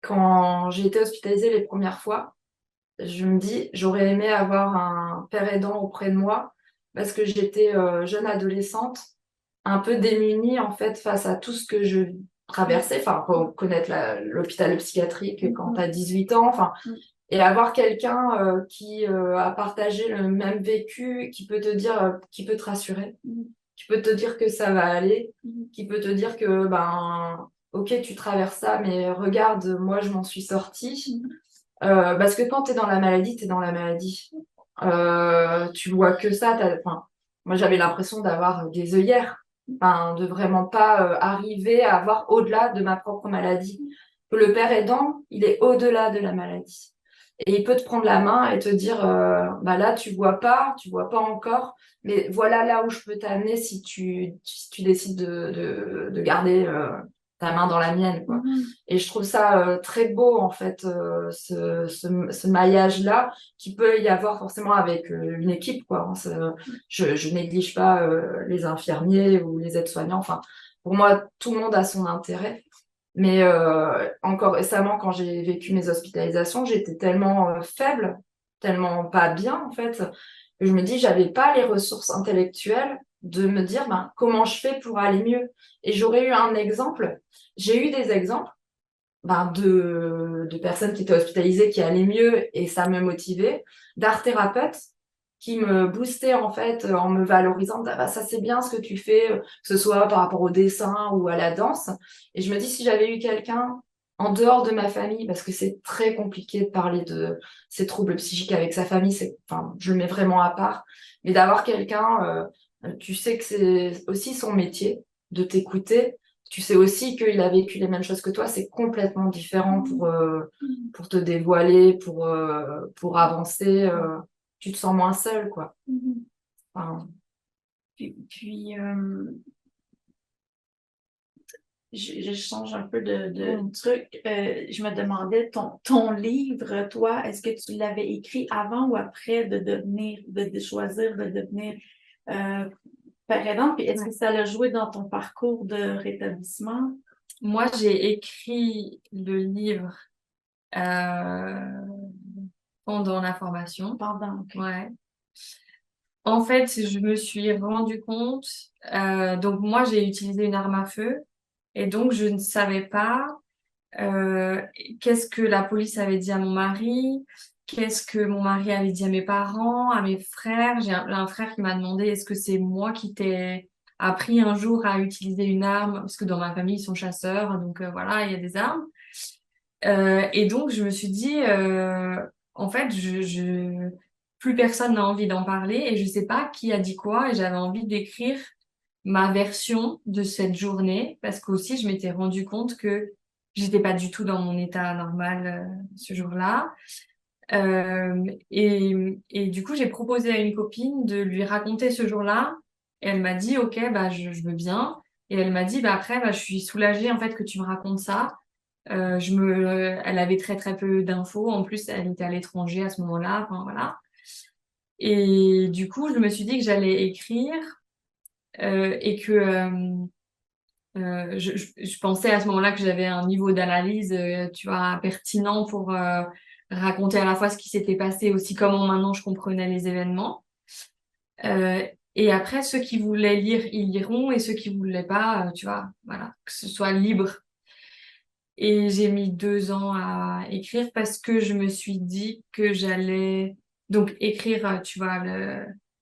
Quand j'ai été hospitalisée les premières fois, je me dis, j'aurais aimé avoir un père aidant auprès de moi parce que j'étais jeune adolescente, un peu démunie en fait face à tout ce que je traversais. Enfin, faut connaître l'hôpital psychiatrique quand tu as 18 ans. Enfin, et avoir quelqu'un qui a partagé le même vécu, qui peut te dire, qui peut te rassurer, qui peut te dire que ça va aller, qui peut te dire que ok, tu traverses ça, mais regarde, moi je m'en suis sortie. Parce que quand tu es dans la maladie, tu es dans la maladie. Tu vois que ça. Moi, j'avais l'impression d'avoir des œillères, de vraiment pas arriver à voir au-delà de ma propre maladie. Que le père aidant, il est au-delà de la maladie. Et il peut te prendre la main et te dire, là, tu vois pas encore, mais voilà là où je peux t'amener si tu décides de garder ta main dans la mienne, quoi. Mhm. Et je trouve ça très beau, en fait, ce maillage-là, qui peut y avoir forcément avec une équipe, quoi. Hein. Je néglige pas les infirmiers ou les aides-soignants. Enfin, pour moi, tout le monde a son intérêt. Mais encore récemment, quand j'ai vécu mes hospitalisations, j'étais tellement faible, tellement pas bien, en fait, que je me dis, j'avais pas les ressources intellectuelles de me dire, ben, comment je fais pour aller mieux. Et j'aurais eu un exemple. J'ai eu des exemples ben, de personnes qui étaient hospitalisées, qui allaient mieux, et ça me motivait, d'art thérapeutes qui me boostaient en fait en me valorisant, ah, bah, ça c'est bien ce que tu fais, que ce soit par rapport au dessin ou à la danse. Et je me dis, si j'avais eu quelqu'un en dehors de ma famille, parce que c'est très compliqué de parler de ces troubles psychiques avec sa famille, enfin, je le mets vraiment à part, mais d'avoir quelqu'un, tu sais que c'est aussi son métier, de t'écouter. Tu sais aussi qu'il a vécu les mêmes choses que toi, c'est complètement différent pour te dévoiler, pour avancer. Tu te sens moins seul, quoi. Mhm. Enfin, Puis je change un peu de truc. Je me demandais, ton livre, toi, est-ce que tu l'avais écrit avant ou après de choisir de devenir père aidant? Puis est-ce que ça l'a joué dans ton parcours de rétablissement? Moi, j'ai écrit le livre euh, pendant la formation. Pendant que... Ouais. En fait, je me suis rendu compte, donc moi, j'ai utilisé une arme à feu et donc je ne savais pas euh, qu'est-ce que la police avait dit à mon mari, qu'est-ce que mon mari avait dit à mes parents, à mes frères. J'ai un frère qui m'a demandé est-ce que c'est moi qui t'ai appris un jour à utiliser une arme, parce que dans ma famille, ils sont chasseurs, donc voilà, il y a des armes. Et donc, je me suis dit, en fait, plus personne n'a envie d'en parler et je sais pas qui a dit quoi et j'avais envie d'écrire ma version de cette journée parce qu'aussi, je m'étais rendu compte que j'étais pas du tout dans mon état normal ce jour-là. Et du coup, j'ai proposé à une copine de lui raconter ce jour-là et elle m'a dit, OK, bah, je veux bien. Et elle m'a dit, bah, après, bah, je suis soulagée, en fait, que tu me racontes ça. Elle avait très très peu d'infos. En plus, elle était à l'étranger à ce moment-là. Enfin, voilà. Et du coup, je me suis dit que j'allais écrire et que je pensais à ce moment-là que j'avais un niveau d'analyse, tu vois, pertinent pour raconter à la fois ce qui s'était passé, aussi comment maintenant je comprenais les événements. Euh, et après, ceux qui voulaient lire, ils liront, et ceux qui voulaient pas, tu vois, voilà, que ce soit libre. Et j'ai mis 2 ans à écrire parce que je me suis dit que j'allais donc écrire, tu vois,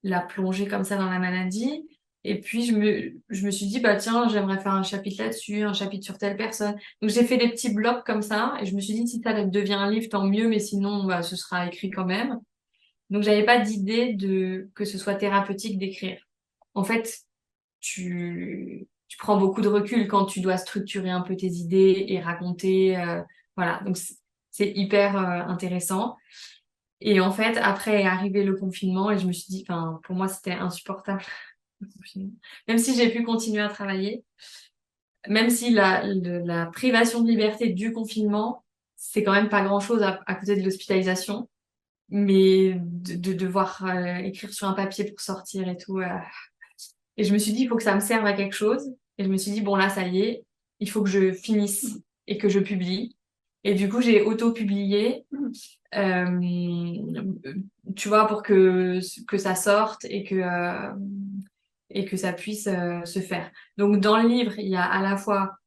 la plongée comme ça dans la maladie. Et puis je me suis dit, bah tiens, j'aimerais faire un chapitre là-dessus, un chapitre sur telle personne. Donc j'ai fait des petits blocs comme ça et je me suis dit, si ça devient un livre, tant mieux, mais sinon, bah, ce sera écrit quand même. Donc j'avais pas d'idée de que ce soit thérapeutique d'écrire. En fait, tu prends beaucoup de recul quand tu dois structurer un peu tes idées et raconter. Voilà, donc c'est hyper intéressant. Et en fait, après est arrivé le confinement et je me suis dit, enfin, pour moi, c'était insupportable, le confinement. Même si j'ai pu continuer à travailler, même si la privation de liberté du confinement, c'est quand même pas grand-chose à côté de l'hospitalisation. Mais de devoir écrire sur un papier pour sortir et tout. Et je me suis dit, il faut que ça me serve à quelque chose. Et je me suis dit, bon, là, ça y est, il faut que je finisse et que je publie. Et du coup, j'ai auto-publié, tu vois, pour que ça sorte et que ça puisse se faire. Donc, dans le livre, il y a à la fois,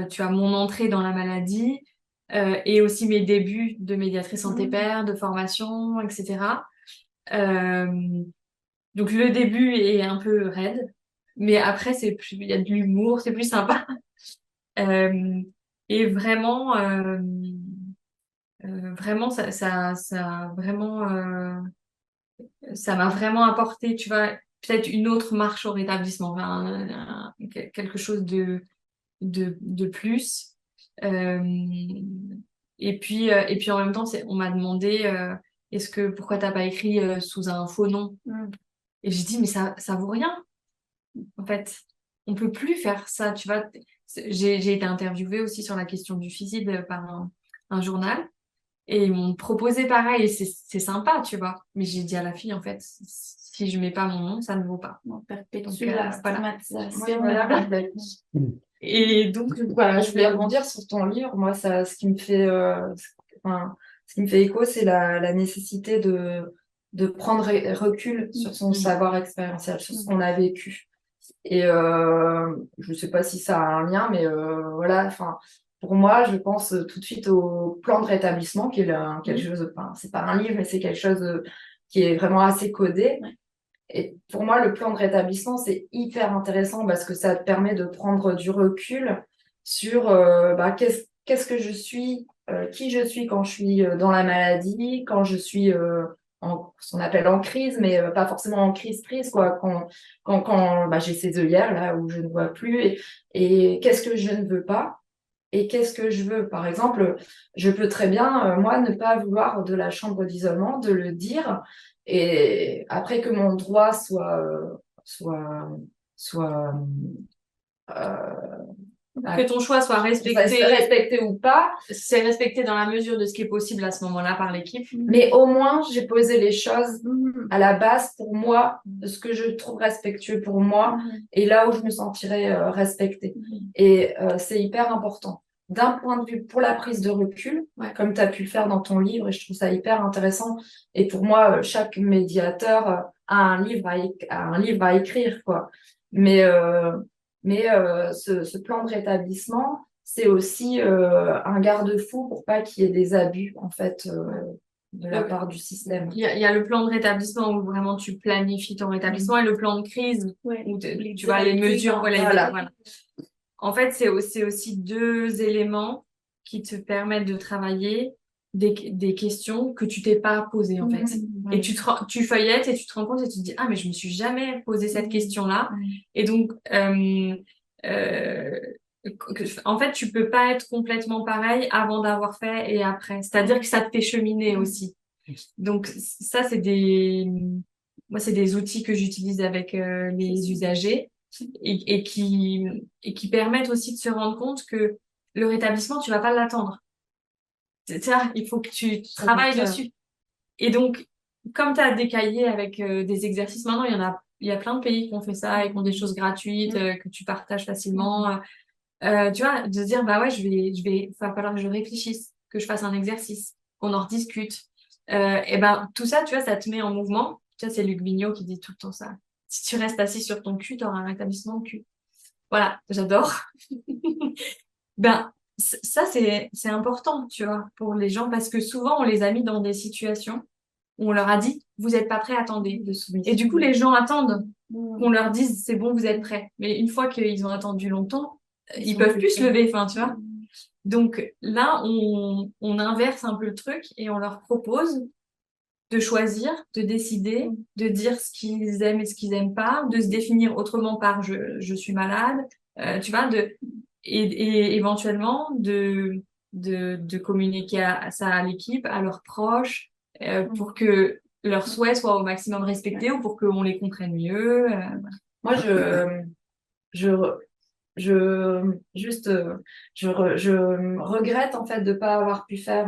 tu as mon entrée dans la maladie et aussi mes débuts de médiatrice santé père, de formation, etc. Euh, donc, le début est un peu raide. Mais après, il y a de l'humour, c'est plus sympa. Euh, et vraiment, ça m'a vraiment apporté, tu vois, peut-être une autre marche au rétablissement, enfin, quelque chose de plus. Euh, et puis en même temps, on m'a demandé, pourquoi t'as pas écrit sous un faux nom? Et j'ai dit, mais ça vaut rien, en fait. on peut plus faire ça, tu vois. J'ai été interviewée aussi sur la question du suicide par un journal. Et ils m'ont proposé pareil, et c'est sympa, tu vois. Mais j'ai dit à la fille, en fait, si je mets pas mon nom, ça ne vaut pas. On perpétue Donc, la voilà. stigmatisation. Oui, voilà, complètement. Et donc, Voilà, je voulais rebondir sur ton livre. Moi, ça, enfin, ce qui me fait écho, c'est la nécessité de prendre recul sur son savoir expérientiel, sur ce qu'on a vécu. Et je sais pas si ça a un lien, mais voilà, enfin, pour moi, je pense tout de suite au plan de rétablissement, qui est quelque chose, enfin, c'est pas un livre, mais c'est quelque chose qui est vraiment assez codé. Et pour moi, le plan de rétablissement, c'est hyper intéressant parce que ça te permet de prendre du recul sur qu'est-ce que je suis, qui je suis quand je suis dans la maladie, quand je suis ce qu'on appelle en crise, mais pas forcément en crise, quoi, quand j'ai ces œillères là où je ne vois plus, et qu'est-ce que je ne veux pas. Et qu'est-ce que je veux? Par exemple, je peux très bien, moi, ne pas vouloir de la chambre d'isolement, de le dire, et après que mon droit soit, soit que ton choix soit respecté. Respecté ou pas. C'est respecté dans la mesure de ce qui est possible à ce moment-là par l'équipe. Mais au moins, j'ai posé les choses à la base pour moi, de ce que je trouve respectueux pour moi, et là où je me sentirais respectée. Et c'est hyper important. D'un point de vue pour la prise de recul, comme tu as pu le faire dans ton livre, et je trouve ça hyper intéressant. Et pour moi, chaque médiateur a un livre à écrire, quoi. Mais ce plan de rétablissement, c'est aussi un garde-fou pour pas qu'il y ait des abus, en fait, de la part du système. Il y a le plan de rétablissement où vraiment tu planifies ton rétablissement et le plan de crise où tu vois les mesures. Voilà. En fait, c'est aussi deux éléments qui te permettent de travailler des questions que tu t'es pas posées, en fait. Et tu feuillettes et tu te rends compte et tu te dis, ah, mais je me suis jamais posé cette question-là. Et donc, en fait, tu peux pas être complètement pareil avant d'avoir fait et après. C'est-à-dire que ça te fait cheminer aussi. Donc, ça, c'est des outils que j'utilise avec les usagers et qui permettent aussi de se rendre compte que le rétablissement, tu vas pas l'attendre. Ça, il faut que tu travailles dessus. Et donc, comme tu as des cahiers avec des exercices, maintenant, il y a plein de pays qui ont fait ça et qui ont des choses gratuites que tu partages facilement. Tu vois, de se dire, bah ouais, va falloir que je réfléchisse, que je fasse un exercice, qu'on en rediscute. Et ben, tout ça, tu vois, ça te met en mouvement. Tu vois, c'est Luc Vigneault qui dit tout le temps ça. Si tu restes assis sur ton cul, t'auras un rétablissement de cul. Voilà, j'adore. Ben, ça, c'est important, tu vois, pour les gens, parce que souvent, on les a mis dans des situations où on leur a dit, vous n'êtes pas prêts, attendez. Et du coup, les gens attendent qu'on leur dise, c'est bon, vous êtes prêts. Mais une fois qu'ils ont attendu longtemps, ils peuvent plus se lever, enfin, tu vois. Donc là, on inverse un peu le truc et on leur propose de choisir, de décider, de dire ce qu'ils aiment et ce qu'ils aiment pas, de se définir autrement par je suis malade, tu vois, et éventuellement de communiquer ça à l'équipe, à leurs proches, pour que leurs souhaits soient au maximum respectés ou pour qu'on les comprenne mieux. Moi, je regrette en fait de pas avoir pu faire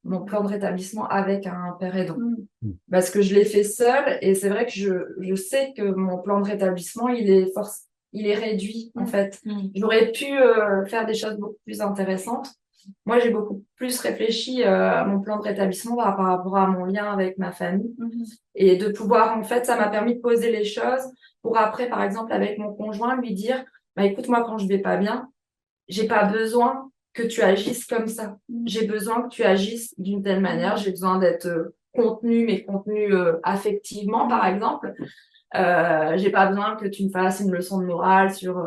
mon plan de rétablissement avec un père aidant. Parce que je l'ai fait seule et c'est vrai que je sais que mon plan de rétablissement, il est réduit en fait. J'aurais pu faire des choses beaucoup plus intéressantes. Moi, j'ai beaucoup plus réfléchi à mon plan de rétablissement par rapport à mon lien avec ma famille et de pouvoir, en fait, ça m'a permis de poser les choses pour après, par exemple, avec mon conjoint, lui dire, bah, écoute, moi, quand je vais pas bien, j'ai pas besoin que tu agisses comme ça. J'ai besoin que tu agisses d'une telle manière. J'ai besoin d'être contenu, mais contenu affectivement, par exemple. J'ai pas besoin que tu me fasses une leçon de morale sur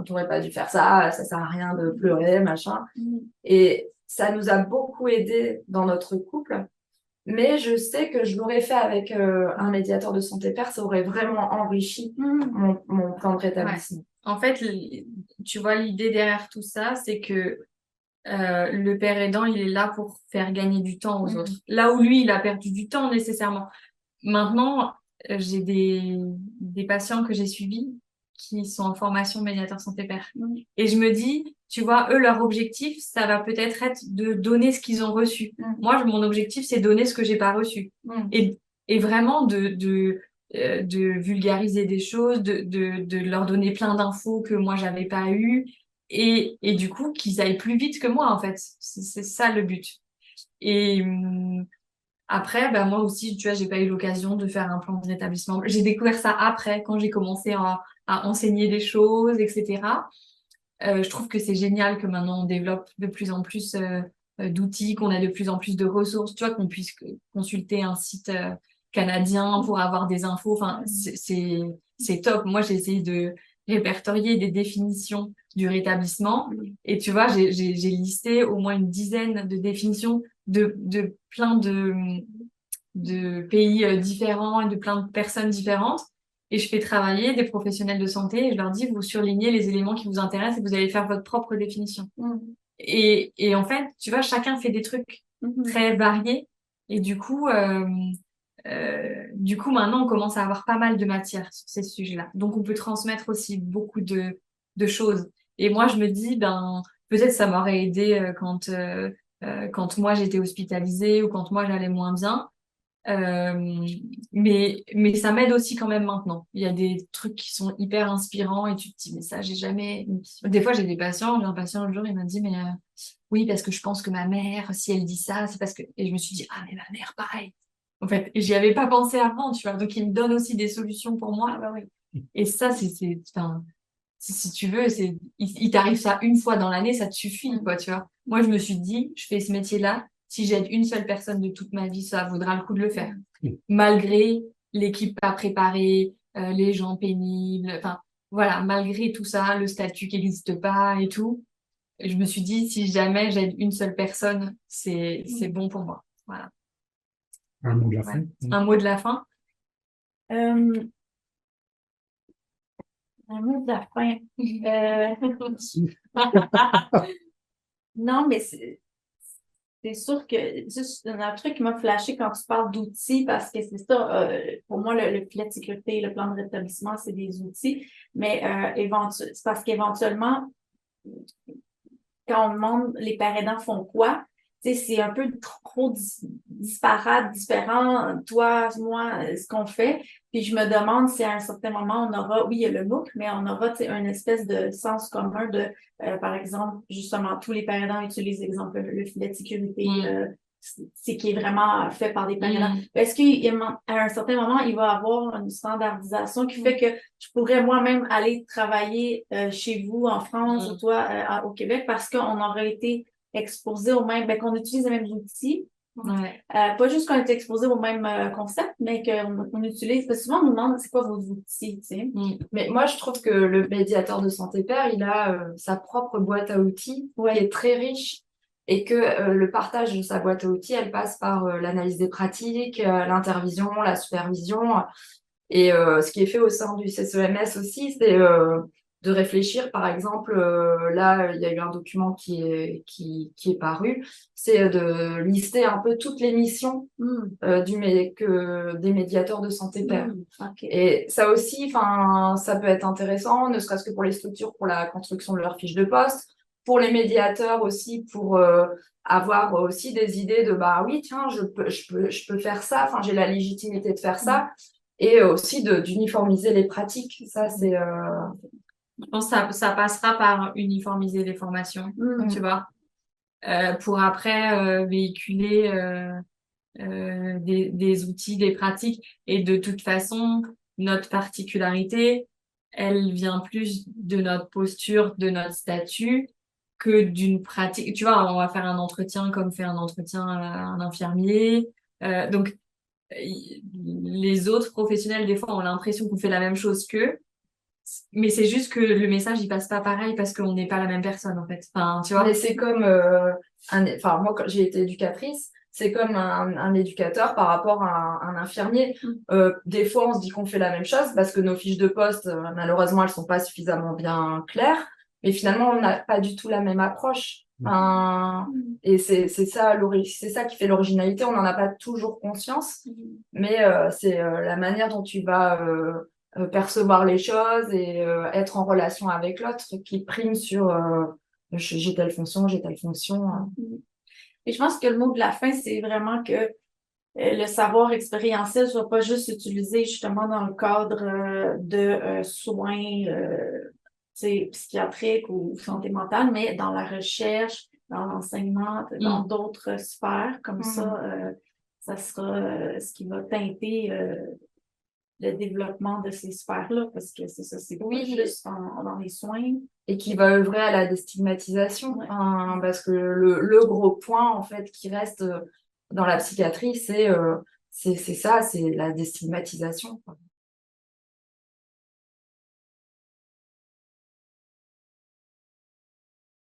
t'aurais pas dû faire ça, ça sert à rien de pleurer, machin. Et ça nous a beaucoup aidé dans notre couple. Mais je sais que je l'aurais fait avec un médiateur de santé père, ça aurait vraiment enrichi mon plan de rétablissement. En fait, tu vois, l'idée derrière tout ça, c'est que le père aidant, il est là pour faire gagner du temps aux autres. Là où lui, il a perdu du temps nécessairement. Maintenant, j'ai des patients que j'ai suivis qui sont en formation médiateur santé-père. Et je me dis, tu vois, eux, leur objectif, ça va peut-être être de donner ce qu'ils ont reçu. Moi, mon objectif, c'est donner ce que j'ai pas reçu. Et vraiment de vulgariser des choses, de leur donner plein d'infos que moi, j'avais pas eu. Et du coup, qu'ils aillent plus vite que moi, en fait. C'est ça le but. Et après, bah, moi aussi, tu vois, j'ai pas eu l'occasion de faire un plan de rétablissement. J'ai découvert ça après, quand j'ai commencé à enseigner des choses, etc. Je trouve que c'est génial que maintenant on développe de plus en plus d'outils, qu'on a de plus en plus de ressources, tu vois, qu'on puisse consulter un site canadien pour avoir des infos. Enfin, c'est top. Moi, j'ai essayé de répertorier des définitions du rétablissement. Et tu vois, j'ai listé au moins une dizaine de définitions de plein de pays différents et de plein de personnes différentes. Et je fais travailler des professionnels de santé et je leur dis, vous surlignez les éléments qui vous intéressent et vous allez faire votre propre définition. Et en fait, tu vois, chacun fait des trucs très variés. Et du coup, maintenant, on commence à avoir pas mal de matière sur ces sujets-là. Donc, on peut transmettre aussi beaucoup de choses. Et moi, je me dis, ben, peut-être ça m'aurait aidé quand moi j'étais hospitalisée ou quand moi j'allais moins bien. Mais ça m'aide aussi quand même maintenant. Il y a des trucs qui sont hyper inspirants et tu te dis, mais ça, j'ai jamais. Des fois, j'ai un patient le jour, il m'a dit, mais oui, parce que je pense que ma mère, si elle dit ça, c'est parce que. Et je me suis dit, ah, mais ma mère, pareil. En fait, j'y avais pas pensé avant, tu vois. Donc, il me donne aussi des solutions pour moi. Et ça, enfin, si tu veux, il t'arrive ça une fois dans l'année, ça te suffit, quoi, tu vois. Moi, je me suis dit, je fais ce métier-là. Si j'aide une seule personne de toute ma vie, ça vaudra le coup de le faire. Malgré l'équipe pas préparée, les gens pénibles, enfin, voilà, malgré tout ça, le statut qui n'existe pas et tout. Je me suis dit, si jamais j'aide une seule personne, c'est bon pour moi. Voilà. Un mot de la fin. Un mot de la fin. Un mot de la fin. Non, mais c'est sûr que juste un truc qui m'a flashé quand tu parles d'outils, parce que c'est ça, pour moi, le filet de sécurité, le plan de rétablissement, c'est des outils, mais c'est parce qu'éventuellement, quand on demande les parents aidants font quoi, tu sais, c'est un peu trop disparate, différent, toi, moi, ce qu'on fait. Puis je me demande si à un certain moment, on aura, oui, il y a le MOOC, mais on aura, tu sais, une espèce de sens commun de, par exemple, justement, tous les parents aidants utilisent, exemple, le filet de sécurité, c'est qui est vraiment fait par des parents aidants. Est-ce qu'à un certain moment, il va y avoir une standardisation qui fait que je pourrais moi-même aller travailler chez vous en France ou toi au Québec parce qu'on aurait été exposé au même, ben, qu'on utilise les mêmes outils. Pas juste qu'on est exposé au même concept, mais qu'on utilise. Parce que souvent, on nous demande c'est quoi vos outils, tu sais. Mais moi, je trouve que le médiateur de santé père, il a sa propre boîte à outils qui est très riche et que le partage de sa boîte à outils, elle passe par l'analyse des pratiques, l'intervision, la supervision. Et ce qui est fait au sein du CCEMS aussi, c'est de réfléchir, par exemple, là, il y a eu un document qui est paru, c'est de lister un peu toutes les missions des médiateurs de santé père. Et ça aussi, ça peut être intéressant, ne serait-ce que pour les structures, pour la construction de leur fiche de poste, pour les médiateurs aussi, pour avoir aussi des idées de, bah oui, tiens, je peux faire ça, j'ai la légitimité de faire ça. Et aussi d'uniformiser les pratiques. Ça, c'est. Je pense que ça passera par uniformiser les formations, tu vois, pour après véhiculer des outils, des pratiques. Et de toute façon, notre particularité, elle vient plus de notre posture, de notre statut, que d'une pratique. Tu vois, on va faire un entretien comme fait un entretien un infirmier. Donc, les autres professionnels, des fois, ont l'impression qu'on fait la même chose qu'eux, mais c'est juste que le message, il passe pas pareil parce qu'on n'est pas la même personne, en fait. Enfin, tu vois. Mais c'est comme moi, quand j'ai été éducatrice, c'est comme un éducateur par rapport à un infirmier. Des fois, on se dit qu'on fait la même chose parce que nos fiches de poste, malheureusement, elles sont pas suffisamment bien claires. Mais finalement, on n'a pas du tout la même approche. Et c'est ça qui fait l'originalité. On n'en a pas toujours conscience, mais c'est la manière dont tu vas percevoir les choses et être en relation avec l'autre qui prime sur j'ai telle fonction, j'ai telle fonction. Et je pense que le mot de la fin, c'est vraiment que le savoir expérientiel soit pas juste utilisé justement dans le cadre de soins psychiatriques ou santé mentale, mais dans la recherche, dans l'enseignement, dans d'autres sphères. Comme ça, ça sera ce qui va teinter le développement de ces sphères-là, parce que c'est ça, c'est pas juste dans les soins. Et qui va œuvrer à la déstigmatisation, parce que le gros point, en fait, qui reste dans la psychiatrie, c'est ça, c'est la déstigmatisation, quoi.